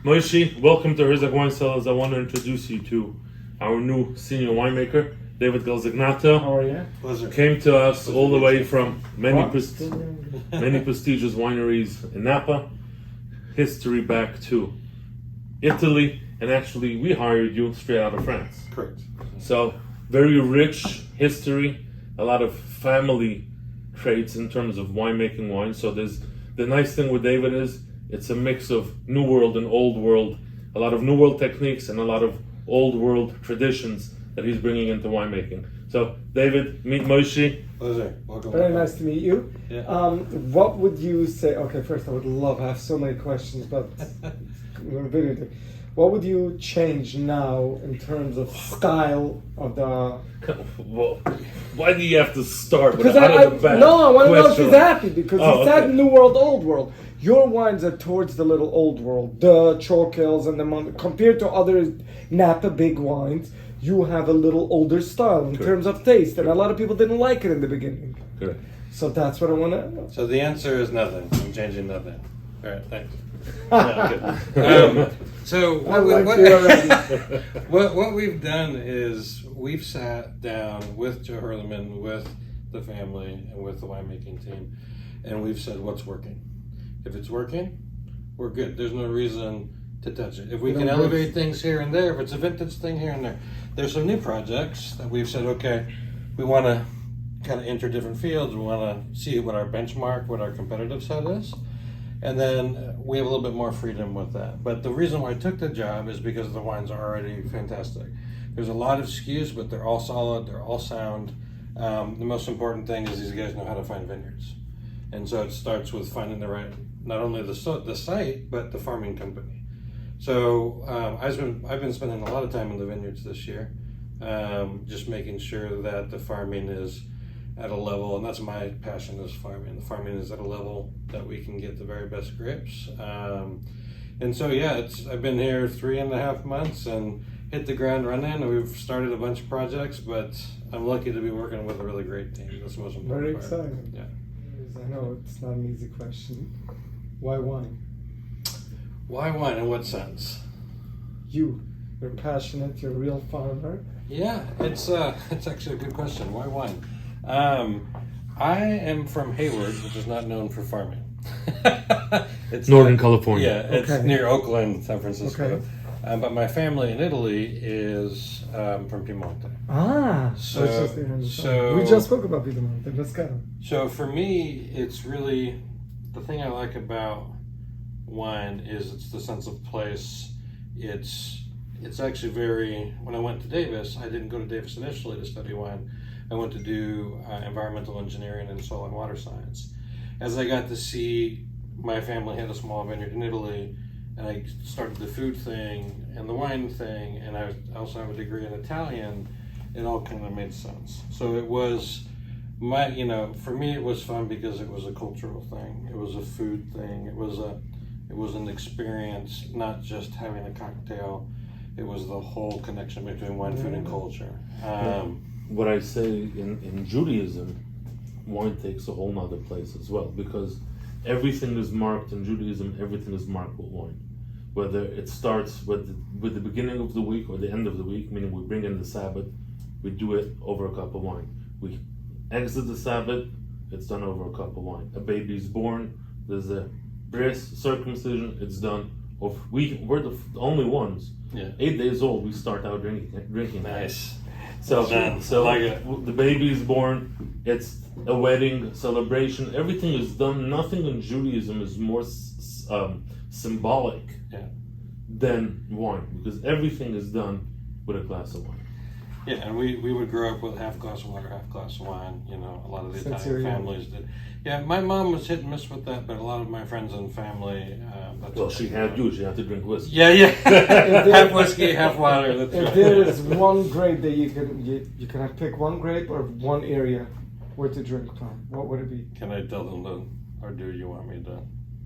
Moishe, welcome to Herzog Wine Cellars. I want to introduce you to our new senior winemaker, David Galzignato. How are you? Pleasure. Came to us all the way from many What? many prestigious wineries in Napa. History back to Italy, and actually we hired you straight out of France. Correct. So very rich history, a lot of family traits in terms of winemaking wine. So there's the nice thing with David is it's a mix of new world and old world, a lot of new world techniques and a lot of old world traditions that he's bringing into winemaking. So David, meet Moishe. Pleasure. Welcome. Very nice to meet you. Yeah. What would you say? Okay, first I would love. I have so many questions, but we're video. What would you change now in terms of style of the? Well, why do you have to start with Because out of the back? no, I want to know if question? he's happy because Oh, he said okay. New World, Old World. Your wines are towards the little Old World, the chalk hills and the compared to other Napa big wines. You have a little older style in terms of taste, and a lot of people didn't like it in the beginning. Correct. So that's what I want to know. So the answer is nothing. I'm changing nothing. All right, thanks. Yeah, good. So I like you already. what we've done is we've sat down with Joe Herleman, with the family, and with the winemaking team, and we've said what's working. If it's working, we're good. There's no reason to touch it. If we can elevate things here and there, if it's a vintage thing here and there, there's some new projects that we've said, okay, we want to kind of enter different fields. We want to see what our benchmark, what our competitive set is. And then we have a little bit more freedom with that. But the reason why I took the job is because the wines are already fantastic. There's a lot of SKUs, but they're all solid, they're all sound. The most important thing is these guys know how to find vineyards. And so it starts with finding the right, not only the site, but the farming company. So I've been spending a lot of time in the vineyards this year, just making sure that the farming is at a level, and that's my passion is farming. The farming is at a level that we can get the very best grapes. And so yeah, I've been here 3.5 months and hit the ground running, and we've started a bunch of projects, but I'm lucky to be working with a really great team. That's the most important Very part. exciting. Yeah. I know it's not an easy question. Why wine? Why wine? In what sense? You're passionate. You're a real farmer. Yeah, it's actually a good question. Why wine? I am from Hayward, which is not known for farming. It's Northern California. Yeah, it's Okay. near Oakland, San Francisco. Okay. But my family in Italy is from Piemonte. Ah, So- that's just the end of the so- song. We just spoke about Piemonte. Let's go. So for me, it's really the thing I like about wine is it's the sense of place. It's actually very. When I went to Davis, I didn't go to Davis initially to study wine. I went to do environmental engineering and soil and water science. As I got to see, my family had a small vineyard in Italy, and I started the food thing and the wine thing, and I also have a degree in Italian. It all kind of made sense. So it was for me, it was fun because it was a cultural thing. It was a food thing. It was an experience, not just having a cocktail. It was the whole connection between wine, food, and culture. What I say in Judaism, wine takes a whole nother place as well, because everything is marked in Judaism, everything is marked with wine. Whether it starts with the beginning of the week or the end of the week, meaning we bring in the Sabbath, we do it over a cup of wine. We exit the Sabbath, it's done over a cup of wine. A baby's born, there's a bris, circumcision, it's done. We're the only ones. Yeah. 8 days old, we start out drinking. Nice. So, Done. so Like it. the baby is born. It's a wedding celebration. Everything is done. Nothing in Judaism is more symbolic than wine, because everything is done with a glass of wine. Yeah, and we would grow up with half glass of water, half glass of wine. You know, a lot of the Since Italian you're young. families did. Yeah, my mom was hit and miss with that, but a lot of my friends and family. That's Well, what she they had did. you. She had to drink whiskey. Yeah, yeah. Half whiskey, half water. That's If right. there is one grape that you can pick one grape or one area where to drink from, what would it be? Can I tell them or do you want me to?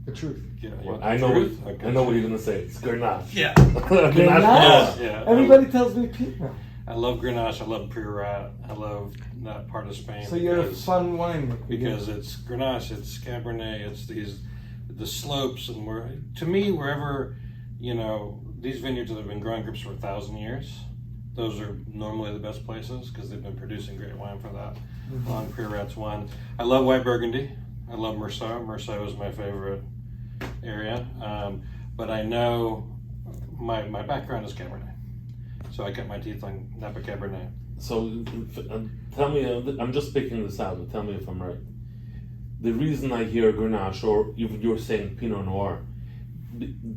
The truth. Yeah, you Well, want I the know. truth? Okay. I know what you're gonna say. It's Grenache. Yeah. Grenache. Yeah. Everybody tells me Pinot. I love Grenache. I love Priorat. I love that part of Spain. So you're a because- fun winemaker. because it's Grenache, it's Cabernet, it's the slopes, and to me wherever these vineyards that have been growing grapes for 1,000 years, those are normally the best places because they've been producing great wine for that long period. That's one. I love white Burgundy. I love Meursault. Meursault is my favorite area. But I know my background is Cabernet. So I cut my teeth on Napa Cabernet. So tell me, I'm just picking this out, but tell me if I'm right. The reason I hear Grenache, or even you're saying Pinot Noir,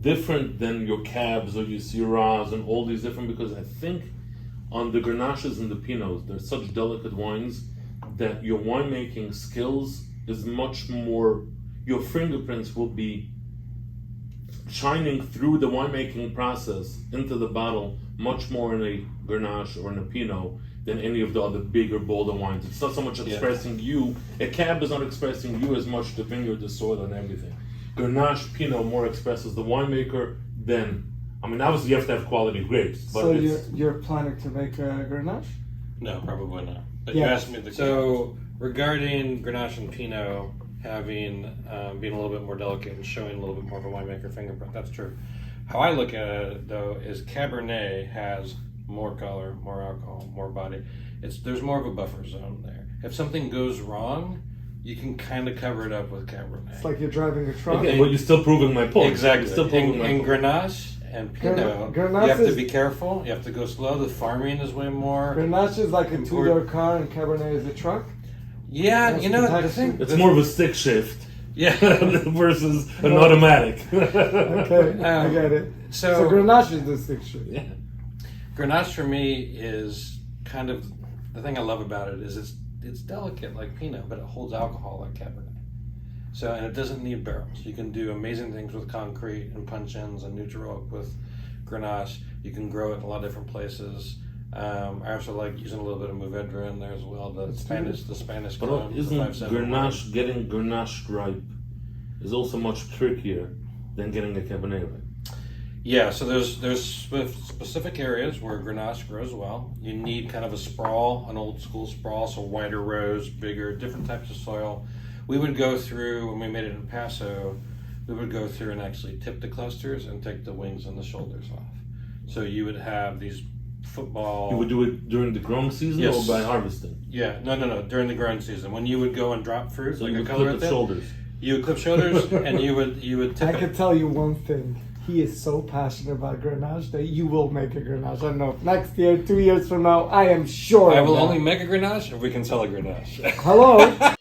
different than your Cabs or your Syrahs and all these different, because I think on the Grenaches and the Pinots, they're such delicate wines that your winemaking skills is much more, your fingerprints will be shining through the winemaking process into the bottle much more in a Grenache or in a Pinot than any of the other bigger, bolder wines. It's not so much expressing you. A Cab is not expressing you as much, the vineyard, the soil, and everything. Grenache, Pinot more expresses the winemaker than, obviously you have to have quality grapes. But so you're planning to make a Grenache? No, probably not. But Yeah. you asked me the So regarding Grenache and Pinot having being a little bit more delicate and showing a little bit more of a winemaker fingerprint, that's true. How I look at it though is Cabernet has more color, more alcohol, more body. There's more of a buffer zone there. If something goes wrong, you can kind of cover it up with Cabernet. It's like you're driving a truck. Okay, but you're still proving my point. Exactly. You're still proving my In point. Grenache and Pinot, Grenache you have to is- be careful. You have to go slow. The farming is way more. Grenache is like a two-door car and Cabernet is a truck. Yeah, That's you know, the the type thing. It's more of a stick shift Yeah. versus an automatic. Okay, I get it. So So Grenache is the stick shift. Yeah. Grenache for me is kind of the thing I love about it is it's delicate like Pinot, but it holds alcohol like Cabernet. So and it doesn't need barrels. You can do amazing things with concrete and punch-ins and neutral oak with Grenache. You can grow it in a lot of different places. I also like using a little bit of Mourvedre in there as well. The Spanish But clone, the isn't 571. Grenache, getting Grenache ripe is also much trickier than getting a Cabernet ripe? Yeah, so there's specific areas where Grenache grows well. You need kind of a sprawl, an old school sprawl, so wider rows, bigger, different types of soil. We would go through, when we made it in Paso, we would go through and actually tip the clusters and take the wings and the shoulders off. So you would have these football... You would do it during the growing season Yes. or by harvesting? Yeah, no, during the growing season. When you would go and drop fruit, So like you a would color clip at the that, shoulders. you would clip shoulders and you would tip I it. can tell you one thing. He is so passionate about Grenache that you will make a Grenache. I don't know. Next year, 2 years from now, I am sure. I of will that. only make a Grenache if we can sell a Grenache. Hello.